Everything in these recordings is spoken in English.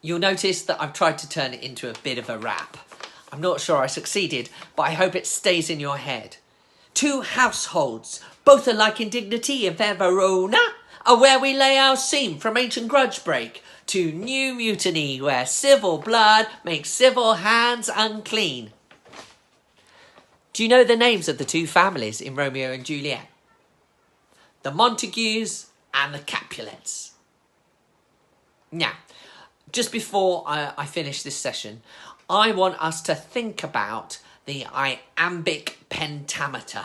You'll notice that I've tried to turn it into a bit of a rap. I'm not sure I succeeded, but I hope it stays in your head. Two households, both alike in dignity in fair Verona, are where we lay our scene from ancient grudge break to new mutiny where civil blood makes civil hands unclean. Do you know the names of the two families in Romeo and Juliet? The Montagues and the Capulets. Now, just before I finish this session, I want us to think about the iambic pentameter.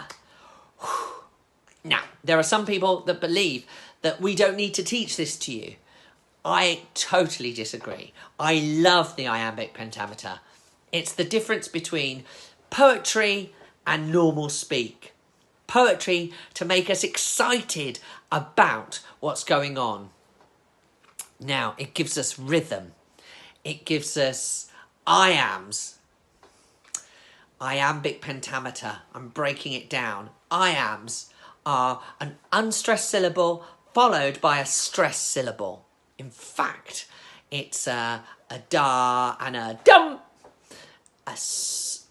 Now, there are some people that believe that we don't need to teach this to you. I totally disagree. I love the iambic pentameter. It's the difference between poetry and normal speak. Poetry to make us excited about what's going on. Now, it gives us rhythm. It gives us iambs. Iambic pentameter. I'm breaking it down. Iambs are an unstressed syllable followed by a stressed syllable. In fact, it's a da and a dum.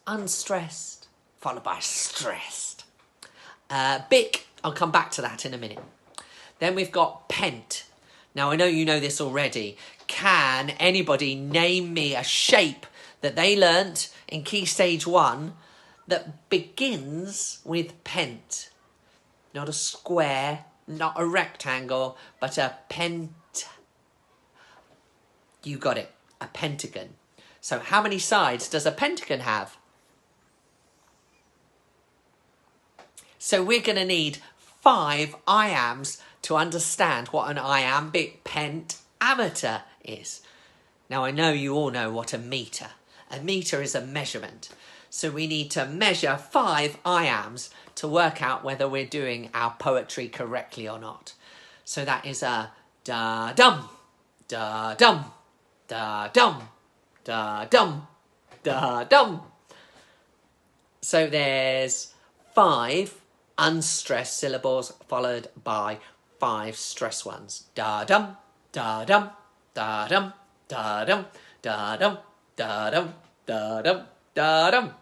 Unstressed followed by stressed. Bic, I'll come back to that in a minute. Then we've got pent. Now, I know you know this already. Can anybody name me a shape that they learnt in Key Stage 1 that begins with pent? Not a square, not a rectangle, but a pent. You got it, a pentagon. So how many sides does a pentagon have? So we're going to need 5 iambs to understand what an iambic pentameter is. Now, I know you all know what a meter. A meter is a measurement. So we need to measure 5 iambs to work out whether we're doing our poetry correctly or not. So that is a da-dum, da-dum, da-dum, da-dum, da-dum. So there's 5 unstressed syllables followed by 5 stressed ones. Da-dum, da-dum, da-dum, da-dum, da-dum, da-dum, da-dum, da-dum.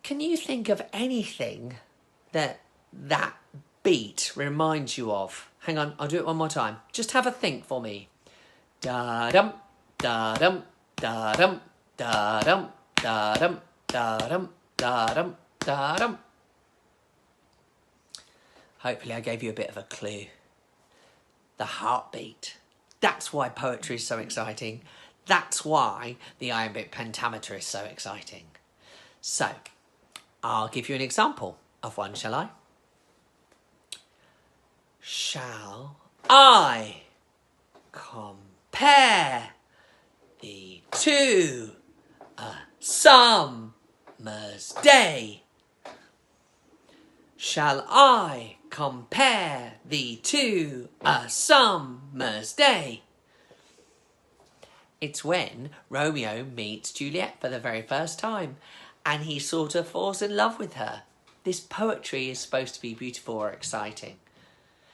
Can you think of anything that beat reminds you of? Hang on, I'll do it one more time. Just have a think for me. Da-dum, da-dum, da-dum, da-dum, da-dum, da-dum, da-dum, da-dum. Hopefully I gave you a bit of a clue. The heartbeat. That's why poetry is so exciting. That's why the iambic pentameter is so exciting. So, I'll give you an example of one, shall I? Shall I compare the two a summer's day? Shall I compare thee to a summer's day? It's when Romeo meets Juliet for the very first time and he sort of falls in love with her. This poetry is supposed to be beautiful or exciting.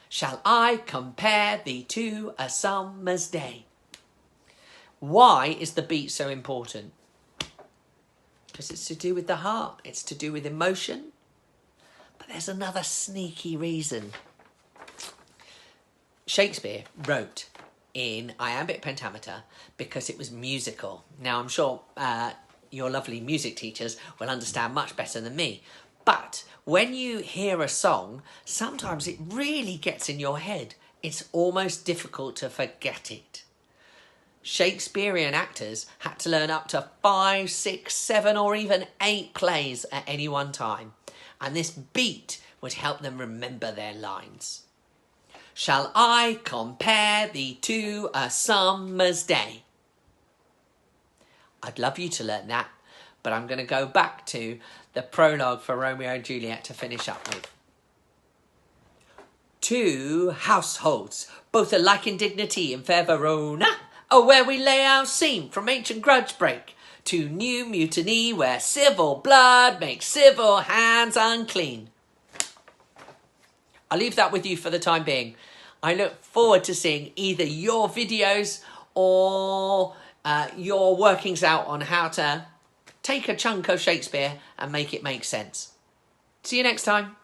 Shall I compare thee to a summer's day? Why is the beat so important? Because it's to do with the heart. It's to do with emotion. But there's another sneaky reason. Shakespeare wrote in iambic pentameter because it was musical. Now, I'm sure your lovely music teachers will understand much better than me. But when you hear a song, sometimes it really gets in your head. It's almost difficult to forget it. Shakespearean actors had to learn up to 5, 6, 7 or even 8 plays at any one time. And this beat would help them remember their lines. Shall I compare thee to a summer's day? I'd love you to learn that, but I'm going to go back to the prologue for Romeo and Juliet to finish up with. Two households, both alike in dignity in fair Verona, are where we lay our scene from ancient grudge break to new mutiny where civil blood makes civil hands unclean. I'll leave that with you for the time being. I look forward to seeing either your videos or your workings out on how to take a chunk of Shakespeare and make it make sense. See you next time.